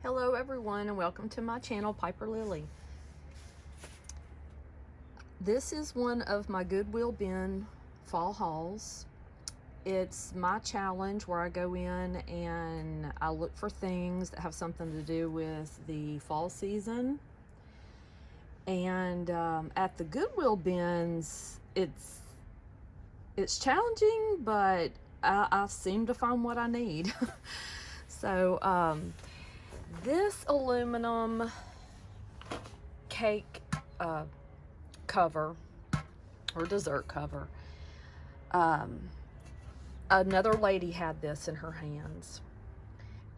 Hello everyone and welcome to my channel, Piper Lily. This is one of my Goodwill bin fall hauls. It's my challenge where I go in and I look for things that have something to do with the fall season. And at the Goodwill bins, it's challenging, but I seem to find what I need. So this aluminum cake cover or dessert cover, another lady had this in her hands,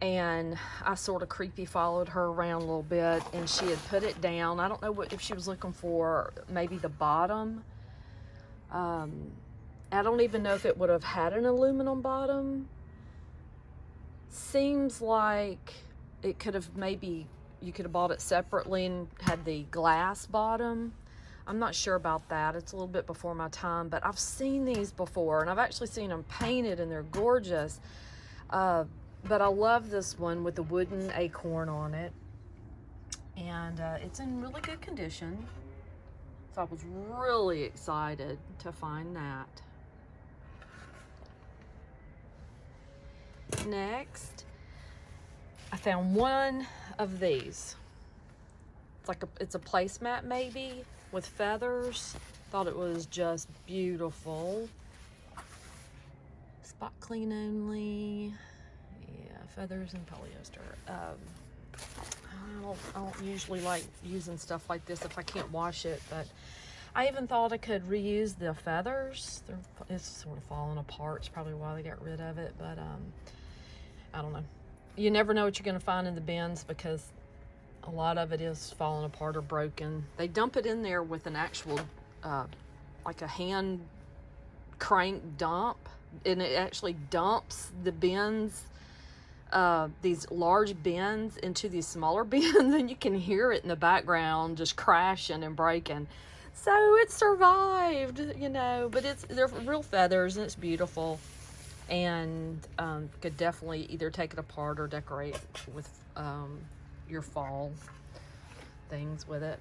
and I sort of creepy followed her around a little bit, and she had put it down. I don't know if she was looking for maybe the bottom. I don't even know if it would have had an aluminum bottom. Seems like it could have, maybe you could have bought it separately and had the glass bottom. I'm not sure about that. It's a little bit before my time, but I've seen these before, and I've actually seen them painted, and they're gorgeous. But I love this one with the wooden acorn on it, and it's in really good condition. So I was really excited to find that. Next, I found one of these. It's a placemat maybe with feathers. Thought it was just beautiful. Spot clean only. Yeah, feathers and polyester. I don't usually like using stuff like this if I can't wash it, but I even thought I could reuse the feathers. It's sort of falling apart. It's probably why they got rid of it, but I don't know. You never know what you're going to find in the bins because a lot of it is falling apart or broken. They dump it in there with an actual, like a hand crank dump, and it actually dumps the bins, these large bins into these smaller bins, and you can hear it in the background just crashing and breaking. So it survived, you know, but they're real feathers and it's beautiful. And could definitely either take it apart or decorate with your fall things with it.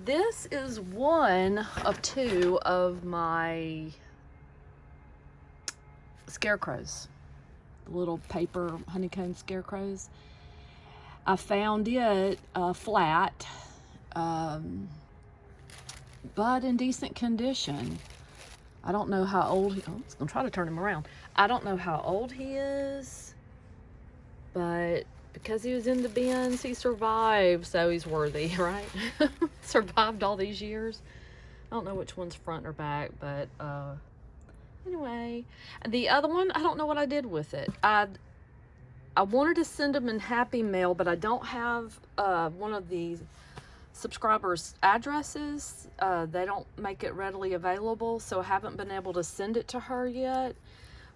This is one of two of my scarecrows, the little paper honeycomb scarecrows. I found it flat, but in decent condition. I don't know how old he, I'm gonna try to turn him around. I don't know how old he is, but because he was in the bins, he survived, so he's worthy, right? Survived all these years. I don't know which one's front or back, but anyway. The other one, I don't know what I did with it. I wanted to send them in Happy Mail, but I don't have one of these subscribers' addresses. They don't make it readily available, so I haven't been able to send it to her yet.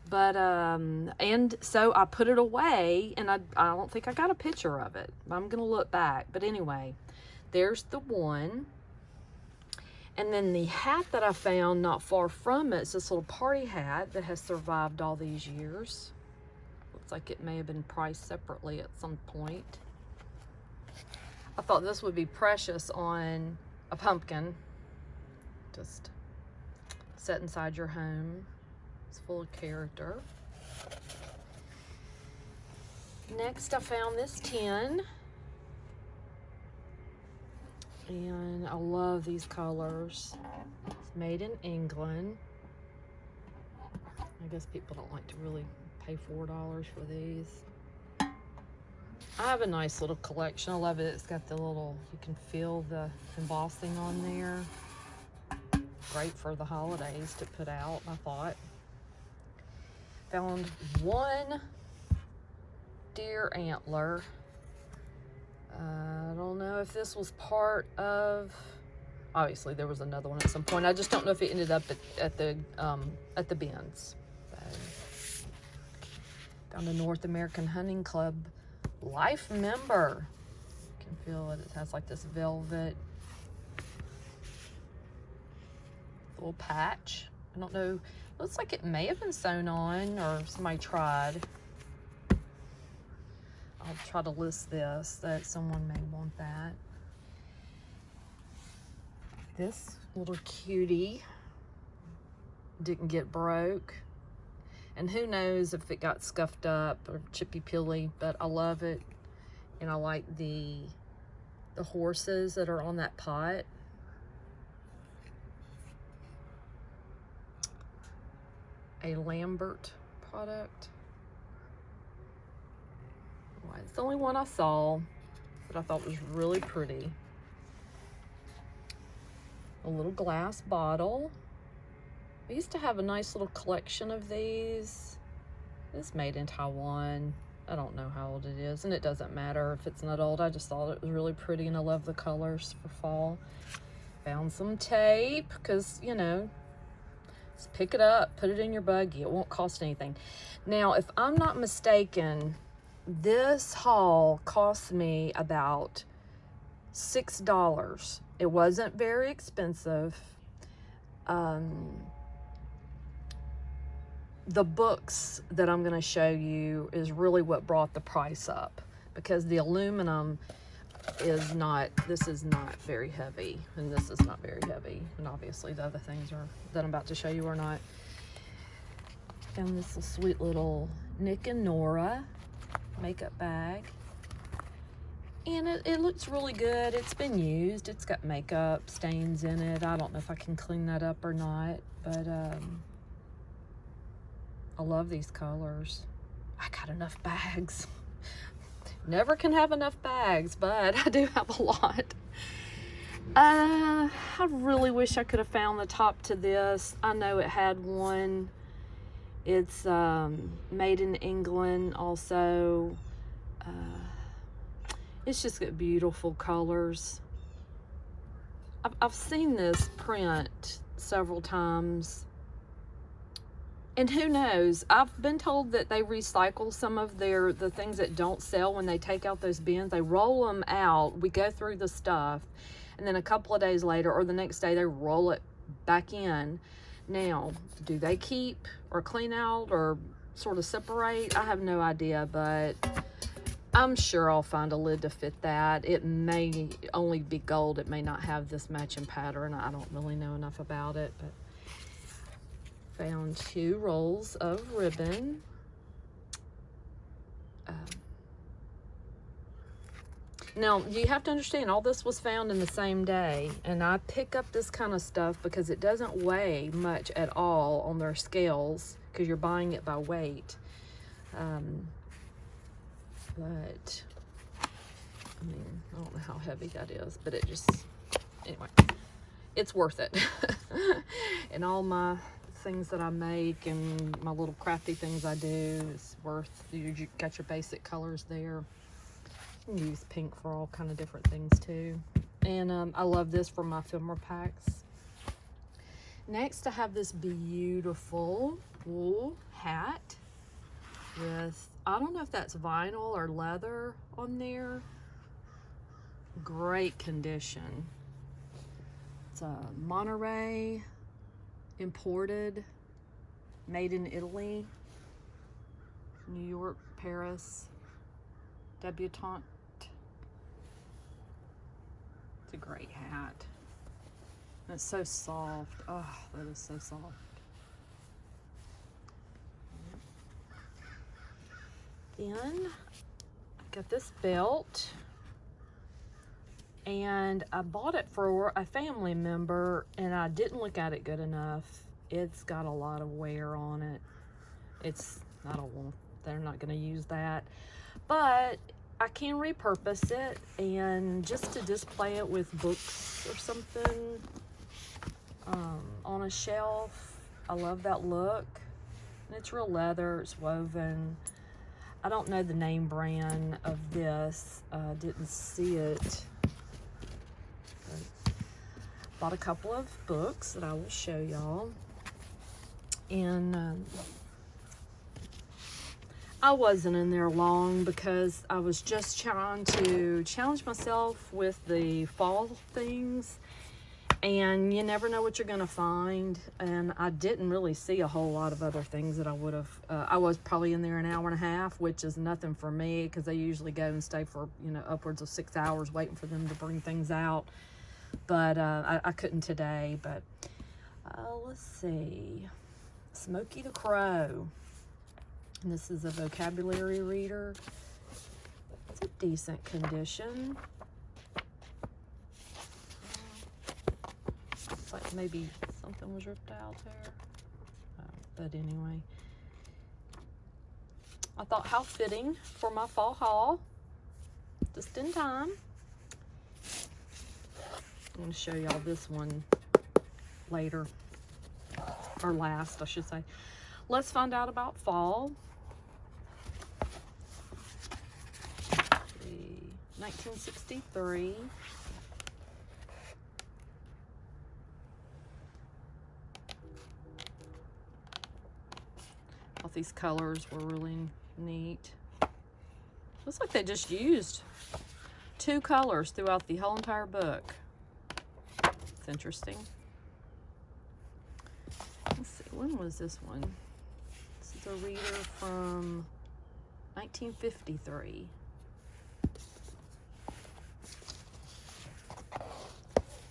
But and so I put it away, and I don't think I got a picture of it. I'm gonna look back. But anyway, there's the one. And then the hat that I found not far from it is this little party hat that has survived all these years. Looks like it may have been priced separately at some point. I thought this would be precious on a pumpkin. Just set inside your home. It's full of character. Next, I found this tin. And I love these colors. It's made in England. I guess people don't like to really pay $4 for these. I have a nice little collection. I love it. It's got the little, you can feel the embossing on there. Great for the holidays to put out, I thought. Found one deer antler. I don't know if this was part of, obviously there was another one at some point. I just don't know if it ended up at the bins. Found a North American Hunting Club Life member. You can feel it. It has like this velvet little patch. I don't know. Looks like it may have been sewn on or somebody tried. I'll try to list this, that someone may want that. This little cutie didn't get broke. And who knows if it got scuffed up or chippy pilly, but I love it. And I like the horses that are on that pot. A Lambert product. Well, it's the only one I saw that I thought was really pretty. A little glass bottle. I used to have a nice little collection of these. It's made in Taiwan. I don't know how old it is, and it doesn't matter if it's not old. I just thought it was really pretty, and I love the colors for fall. Found some tape, because, you know, just pick it up, put it in your buggy. It won't cost anything. Now, if I'm not mistaken, this haul cost me about $6. It wasn't very expensive. The books that I'm going to show you is really what brought the price up, because the aluminum is not, this is not very heavy, and this is not very heavy, and obviously the other things are that I'm about to show you are not. Found this sweet little Nick and Nora makeup bag, and it looks really good. It's been used. It's got makeup stains in it. I don't know if I can clean that up or not, but I love these colors. I got enough bags. Never can have enough bags, but I do have a lot. I really wish I could have found the top to this. I know it had one. It's made in England also. It's just got beautiful colors. I've seen this print several times. And who knows, I've been told that they recycle some of the things that don't sell when they take out those bins. They roll them out, we go through the stuff, and then a couple of days later or the next day they roll it back in. Now, do they keep or clean out or sort of separate? I have no idea, but I'm sure I'll find a lid to fit that. It may only be gold. It may not have this matching pattern. I don't really know enough about it, but found 2 rolls of ribbon. Now, you have to understand, all this was found in the same day, and I pick up this kind of stuff because it doesn't weigh much at all on their scales, because you're buying it by weight. But, I mean, I don't know how heavy that is, but it just, anyway, it's worth it. And all my things that I make and my little crafty things I do, it's worth, you got your basic colors there. You can use pink for all kind of different things too. And I love this for my ephemera packs. Next, I have this beautiful wool hat with, I don't know if that's vinyl or leather on there. Great condition. It's a Monterey, imported, made in Italy, New York, Paris, debutante. It's a great hat. And it's so soft. Oh, that is so soft. Then I got this belt, and I bought it for a family member, and I didn't look at it good enough. It's got a lot of wear on it. I don't want, they're not going to use that, but I can repurpose it, and just to display it with books or something on a shelf. I love that look. And it's real leather, it's woven. I don't know the name brand of this. Didn't see it. Bought a couple of books that I will show y'all. And I wasn't in there long because I was just trying to challenge myself with the fall things. And you never know what you're gonna find. And I didn't really see a whole lot of other things that I would have. I was probably in there an hour and a half, which is nothing for me, because they usually go and stay for, you know, upwards of 6 hours waiting for them to bring things out. But I couldn't today. But let's see, Smokey the Crow. And this is a vocabulary reader. It's a decent condition. Looks like maybe something was ripped out there. But anyway, I thought how fitting for my fall haul, just in time. I'm going to show y'all this one later, or last, I should say. Let's find out about fall. 1963. Thought these colors were really neat. Looks like they just used 2 colors throughout the whole entire book. It's interesting. Let's see, when was this one? This is a reader from 1953.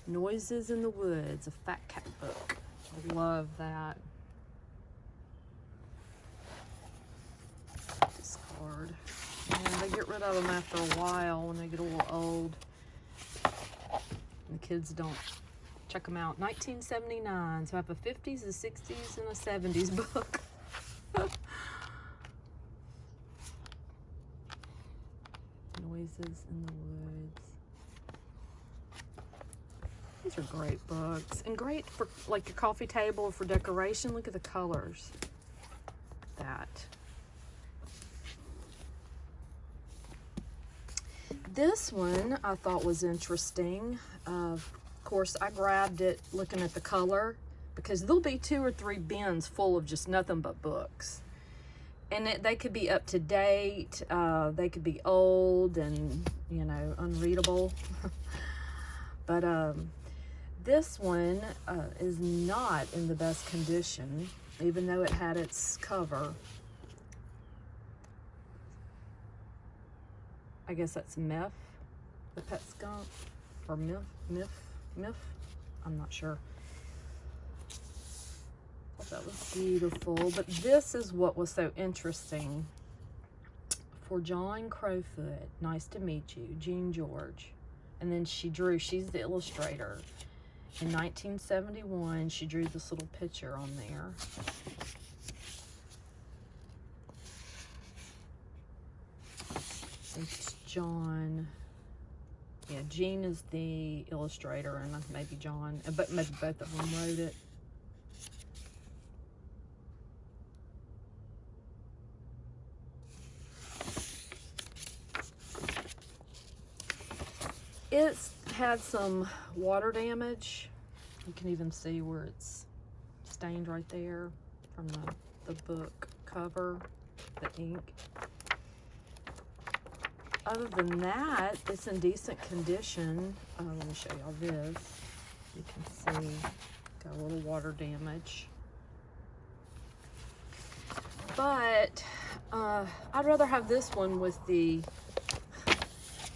Noises in the Woods, a Fat Cat book. I love that. Discard. And they get rid of them after a while when they get a little old. And the kids don't check them out. 1979. So I have a 50s, a 60s, and a 70s book. Noises in the Woods. These are great books, and great for like your coffee table or for decoration. Look at the colors. Look at that. This one I thought was interesting. Of course, I grabbed it looking at the color, because there'll be 2 or 3 bins full of just nothing but books. And they could be up to date, they could be old and, you know, unreadable. But this one is not in the best condition, even though it had its cover. I guess that's Miff, the pet skunk, or Miff. I'm not sure. That was beautiful. But this is what was so interesting. For John Crowfoot, nice to meet you, Jean George. And then she drew, she's the illustrator. In 1971, she drew this little picture on there. It's John. Yeah, Jean is the illustrator, and maybe John, but maybe both of them wrote it. It's had some water damage. You can even see where it's stained right there from the book cover, the ink. Other than that, it's in decent condition. Let me show y'all this. You can see, got a little water damage. But I'd rather have this one with the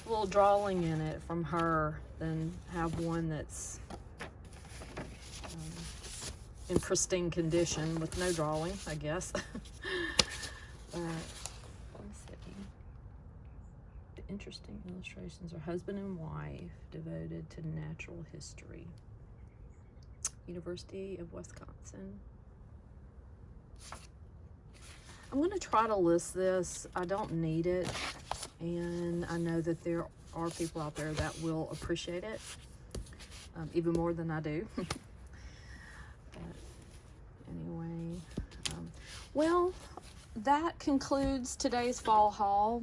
little drawing in it from her than have one that's in pristine condition with no drawing, I guess. Let's see. The interesting illustrations are husband and wife devoted to natural history. University of Wisconsin. I'm going to try to list this. I don't need it, and I know that there are people out there that will appreciate it even more than I do. But anyway, well, that concludes today's fall haul.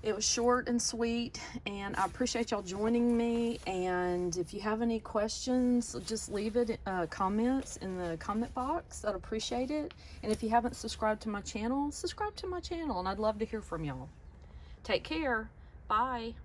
It was short and sweet, and I appreciate y'all joining me. And if you have any questions, just leave it comments in the comment box. I'd appreciate it. And if you haven't subscribed to my channel, subscribe to my channel, and I'd love to hear from y'all. Take care. Bye.